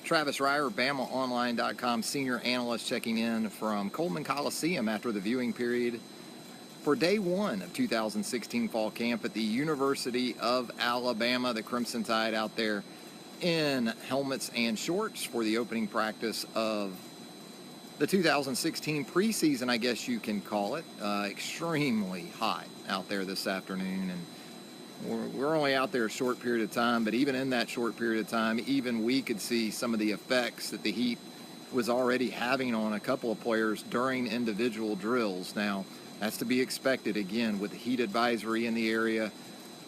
Travis Reier, BamaOnline.com senior analyst, checking in from Coleman Coliseum after the viewing period for day one of 2016 fall camp at the University of Alabama. The Crimson Tide out there in helmets and shorts for the opening practice of the 2016 preseason, I guess you can call it. Extremely hot out there this afternoon, and we're only out there a short period of time, but even in that short period of time, even we could see some of the effects that the heat was already having on a couple of players during individual drills. Now, that's to be expected, again, with the heat advisory in the area.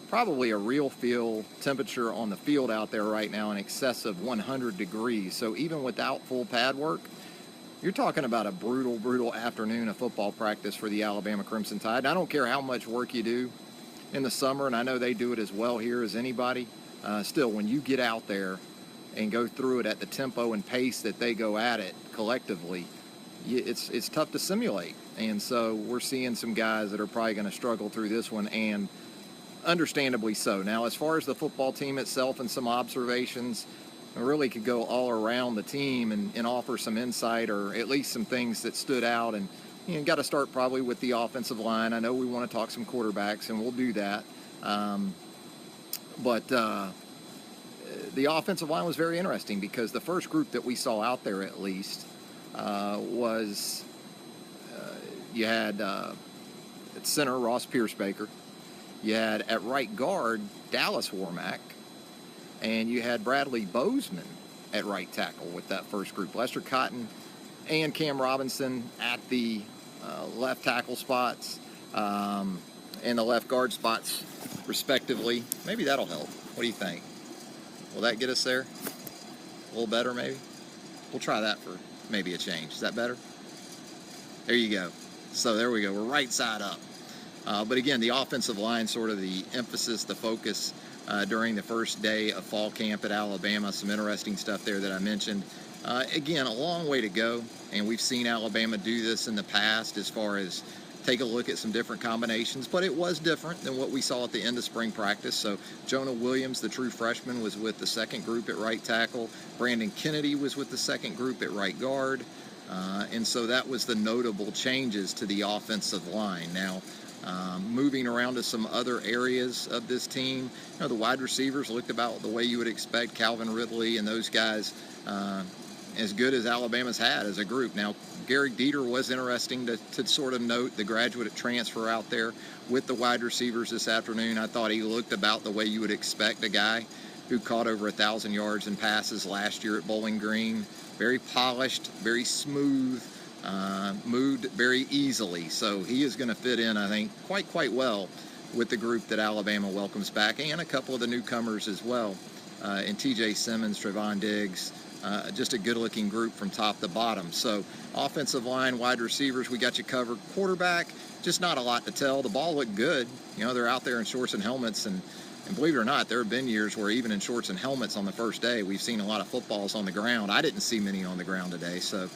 Probably a real feel temperature on the field out there right now in excess of 100 degrees. So even without full pad work, you're talking about a brutal, brutal afternoon of football practice for the Alabama Crimson Tide. And I don't care how much work you do in the summer, and I know they do it as well here as anybody. Still, when you get out there and go through it at the tempo and pace that they go at it collectively, it's tough to simulate. And so we're seeing some guys that are probably going to struggle through this one, and understandably so. Now, as far as the football team itself and some observations, I really could go all around the team and offer some insight, or at least some things that stood out. And you got to start probably with the offensive line. I know we want to talk some quarterbacks, and we'll do that. But the offensive line was very interesting, because the first group that we saw out there, at least, was you had at center Ross Pierce-Baker. You had at right guard Dallas Warmack. And you had Bradley Bozeman at right tackle with that first group. Lester Cotton and Cam Robinson at the left tackle spots and the left guard spots, respectively. Maybe that'll help. What do you think? Will that get us there? A little better, maybe? We'll try that for maybe a change. Is that better? There you go. So there we go. We're right side up. But again, the offensive line, sort of the emphasis, the focus during the first day of fall camp at Alabama. Some interesting stuff there that I mentioned. Again, a long way to go, and we've seen Alabama do this in the past as far as take a look at some different combinations, but it was different than what we saw at the end of spring practice. So Jonah Williams, the true freshman, was with the second group at right tackle. Brandon Kennedy was with the second group at right guard. And so that was the notable changes to the offensive line. Now, moving around to some other areas of this team, the wide receivers looked about the way you would expect. Calvin Ridley and those guys, as good as Alabama's had as a group. Now, Garrick Dieter was interesting to sort of note, the graduate transfer out there with the wide receivers this afternoon. I thought he looked about the way you would expect a guy who caught over 1,000 yards in passes last year at Bowling Green. Very polished, very smooth. Moved very easily, so he is going to fit in, I think, quite well with the group that Alabama welcomes back, and a couple of the newcomers as well, and T.J. Simmons, Trevon Diggs, just a good-looking group from top to bottom. So offensive line, wide receivers, we got you covered. Quarterback, just not a lot to tell. The ball looked good. They're out there in shorts and helmets, and believe it or not, there have been years where even in shorts and helmets on the first day, we've seen a lot of footballs on the ground. I didn't see many on the ground today, so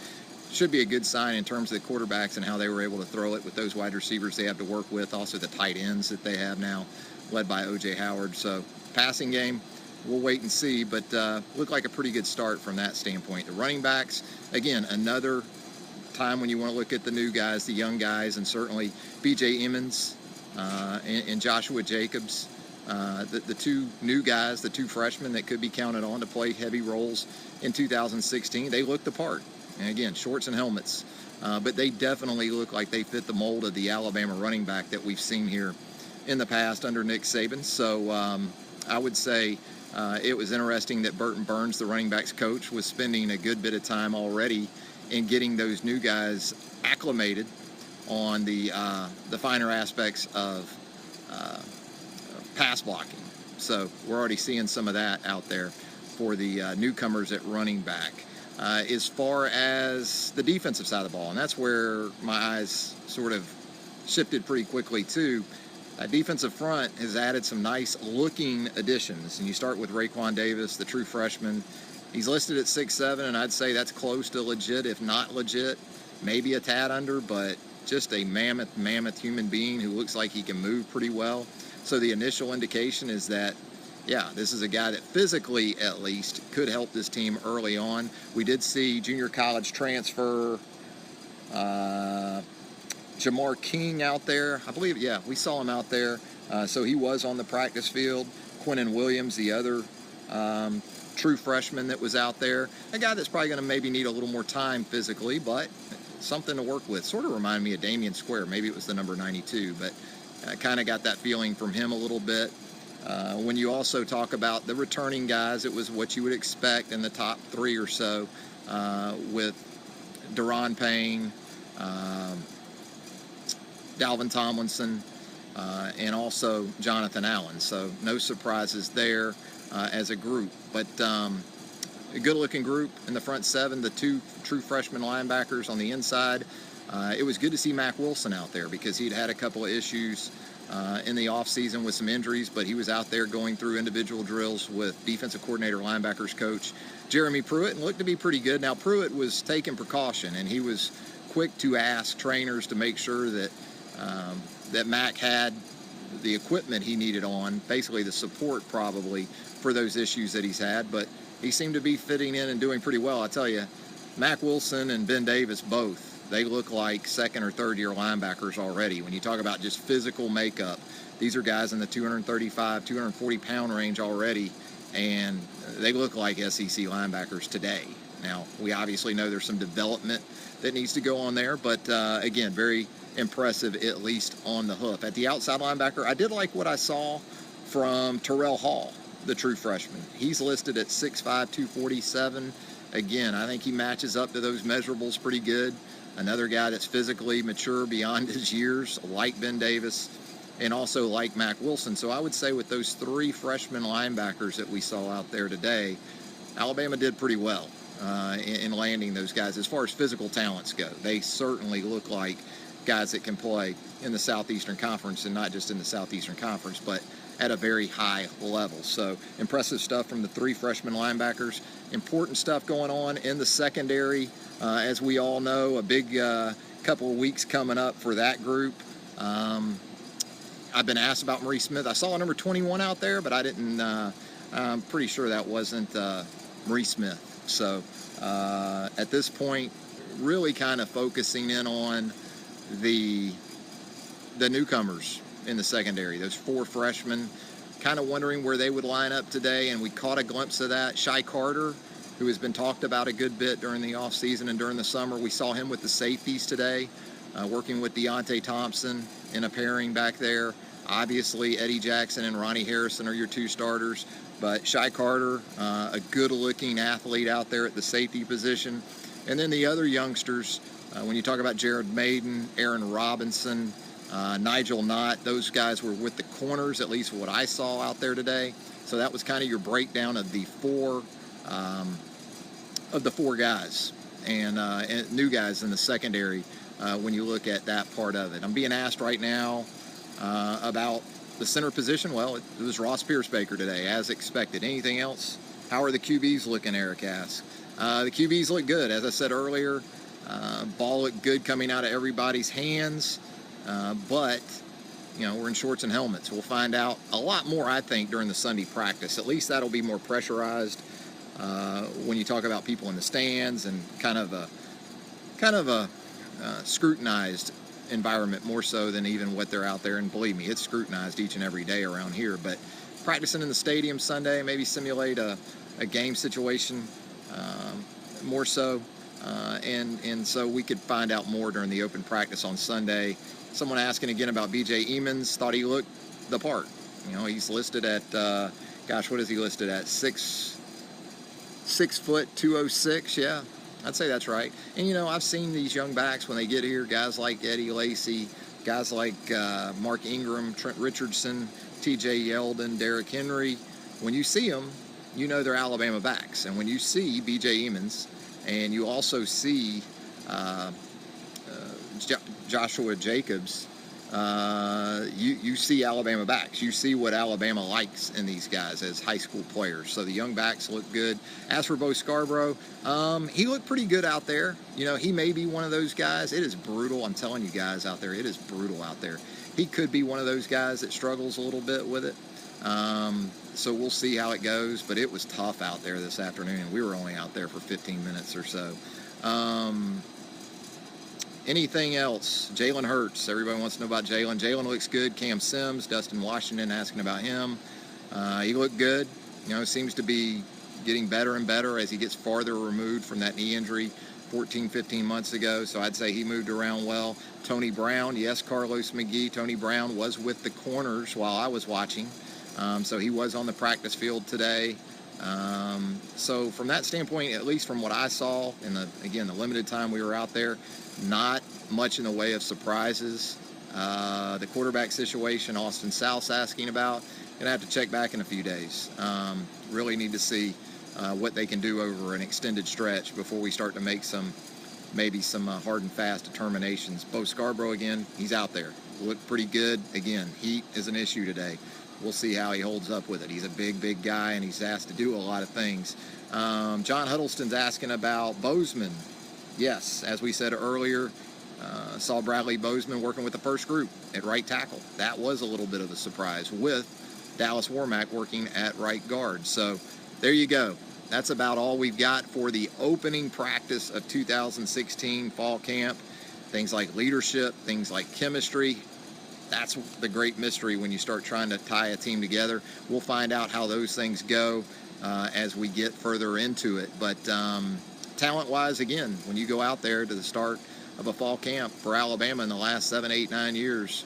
should be a good sign in terms of the quarterbacks and how they were able to throw it with those wide receivers they have to work with. Also the tight ends that they have now, led by O.J. Howard. So passing game, we'll wait and see, but looked like a pretty good start from that standpoint. The running backs, again, another time when you want to look at the new guys, the young guys, and certainly B.J. Emmons and Joshua Jacobs. The two new guys, the two freshmen that could be counted on to play heavy roles in 2016, they looked the part. And again, shorts and helmets. But they definitely look like they fit the mold of the Alabama running back that we've seen here in the past under Nick Saban. So I would say it was interesting that Burton Burns, the running backs coach, was spending a good bit of time already in getting those new guys acclimated on the finer aspects of pass blocking. So we're already seeing some of that out there for the newcomers at running back. As far as the defensive side of the ball, and that's where my eyes sort of shifted pretty quickly too. Defensive front has added some nice looking additions, and you start with Raekwon Davis, the true freshman. He's listed at 6'7", and I'd say that's close to legit, if not legit, maybe a tad under, but just a mammoth human being who looks like he can move pretty well. So the initial indication is that yeah, this is a guy that physically, at least, could help this team early on. We did see junior college transfer Jamar King out there. I believe, yeah, we saw him out there. So he was on the practice field. Quinnen Williams, the other true freshman that was out there. A guy that's probably going to maybe need a little more time physically, but something to work with. Sort of reminded me of Damian Square. Maybe it was the number 92, but I kind of got that feeling from him a little bit. When you also talk about the returning guys, it was what you would expect in the top three or so with Deron Payne, Dalvin Tomlinson, and also Jonathan Allen. So no surprises there as a group. But a good-looking group in the front seven, the two true freshman linebackers on the inside. It was good to see Mack Wilson out there because he'd had a couple of issues in the offseason with some injuries, but he was out there going through individual drills with defensive coordinator, linebackers coach Jeremy Pruitt, and looked to be pretty good. Now, Pruitt was taking precaution, and he was quick to ask trainers to make sure that that Mack had the equipment he needed on, basically the support probably for those issues that he's had, but he seemed to be fitting in and doing pretty well. I tell you, Mack Wilson and Ben Davis both, they look like second or third year linebackers already. When you talk about just physical makeup, these are guys in the 235, 240 pound range already, and they look like SEC linebackers today. Now, we obviously know there's some development that needs to go on there, but again, very impressive, at least on the hoof. At the outside linebacker, I did like what I saw from Terrell Hall, the true freshman. He's listed at 6'5", 247. Again, I think he matches up to those measurables pretty good. Another guy that's physically mature beyond his years, like Ben Davis, and also like Mack Wilson. So I would say with those three freshman linebackers that we saw out there today, Alabama did pretty well in landing those guys. As far as physical talents go, they certainly look like guys that can play in the Southeastern Conference, and not just in the Southeastern Conference, but at a very high level. So impressive stuff from the three freshman linebackers. Important stuff going on in the secondary. As we all know, a big couple of weeks coming up for that group. I've been asked about Maurice Smith. I saw a number 21 out there, but I didn't, I'm pretty sure that wasn't Maurice Smith. So at this point, really kind of focusing in on the newcomers in the secondary, those four freshmen, kind of wondering where they would line up today, and we caught a glimpse of that. Shy Carter, who has been talked about a good bit during the offseason and during the summer, we saw him with the safeties today, working with Deontay Thompson in a pairing back there. Obviously, Eddie Jackson and Ronnie Harrison are your two starters, but Shy Carter, a good-looking athlete out there at the safety position. And then the other youngsters, when you talk about Jared Maiden, Aaron Robinson, Nigel Knott, those guys were with the corners, at least what I saw out there today. So that was kind of your breakdown of the four guys and new guys in the secondary when you look at that part of it. I'm being asked right now about the center position. Well, it was Ross Pierce-Baker today, as expected. Anything else? How are the QBs looking, Eric asks. The QBs look good. As I said earlier, ball looked good coming out of everybody's hands. But, you know, we're in shorts and helmets. We'll find out a lot more, I think, during the Sunday practice. At least that'll be more pressurized when you talk about people in the stands and kind of a scrutinized environment, more so than even what they're out there. And believe me, it's scrutinized each and every day around here. But practicing in the stadium Sunday, maybe simulate a game situation more so. And so we could find out more during the open practice on Sunday. Someone asking again about B.J. Emmons, thought he looked the part. You know, he's listed at, what is he listed at? 6 foot 206, yeah. I'd say that's right. And, you know, I've seen these young backs when they get here, guys like Eddie Lacy, guys like Mark Ingram, Trent Richardson, T.J. Yeldon, Derrick Henry. When you see them, you know they're Alabama backs. And when you see B.J. Emmons, and you also see Joshua Jacobs, you see Alabama backs. You see what Alabama likes in these guys as high school players. So the young backs look good. As for Bo Scarborough, he looked pretty good out there. You know, he may be one of those guys. It is brutal. I'm telling you guys out there, it is brutal out there. He could be one of those guys that struggles a little bit with it. So we'll see how it goes, but it was tough out there this afternoon. We were only out there for 15 minutes or so. Anything else? Jalen Hurts. Everybody wants to know about Jalen. Jalen looks good. Cam Sims, Dustin Washington asking about him. He looked good. Seems to be getting better and better as he gets farther removed from that knee injury 14, 15 months ago. So I'd say he moved around well. Tony Brown, yes, Carlos McGee. Tony Brown was with the corners while I was watching. So he was on the practice field today. So from that standpoint, at least from what I saw in the limited time we were out there, not much in the way of surprises. The quarterback situation, Austin South's asking about. Gonna have to check back in a few days. Really need to see what they can do over an extended stretch before we start to make maybe some hard and fast determinations. Bo Scarborough, again, he's out there. Looked pretty good. Again, heat is an issue today. We'll see how he holds up with it. He's a big guy, and he's asked to do a lot of things. John Huddleston's asking about Bozeman. Yes, as we said earlier, saw Bradley Bozeman working with the first group at right tackle. That was a little bit of a surprise, with Dallas Warmack working at right guard. So there you go. That's about all we've got for the opening practice of 2016 fall camp. Things like leadership, things like chemistry. That's the great mystery when you start trying to tie a team together. We'll find out how those things go as we get further into it. But talent-wise, again, when you go out there to the start of a fall camp for Alabama in the last 7, 8, 9 years,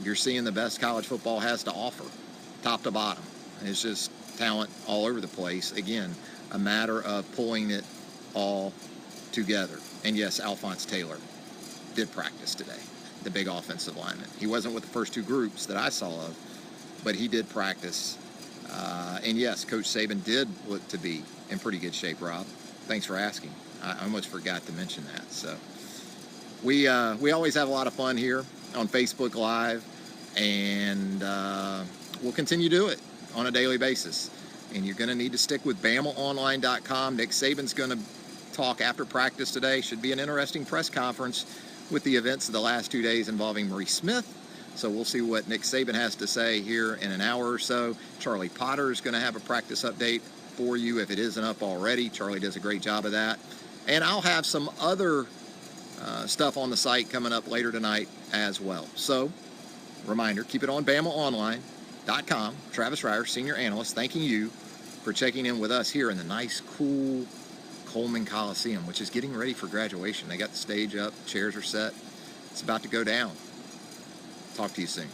you're seeing the best college football has to offer, top to bottom. It's just talent all over the place. Again, a matter of pulling it all together. And yes, Alphonse Taylor did practice today, the big offensive lineman. He wasn't with the first two groups that I saw of, but he did practice. And yes, Coach Saban did look to be in pretty good shape, Rob. Thanks for asking. I almost forgot to mention that. So we always have a lot of fun here on Facebook Live, and we'll continue to do it on a daily basis. And you're going to need to stick with BamaOnline.com. Nick Saban's going to talk after practice today. Should be an interesting press conference with the events of the last 2 days involving Maurice Smith. So we'll see what Nick Saban has to say here in an hour or so. Charlie Potter is going to have a practice update for you if it isn't up already. Charlie does a great job of that. And I'll have some other stuff on the site coming up later tonight as well. So, reminder, keep it on BamaOnline.com. Travis Reier, senior analyst, thanking you for checking in with us here in the nice, cool Coleman Coliseum, which is getting ready for graduation. They got the stage up, chairs are set. It's about to go down. Talk to you soon.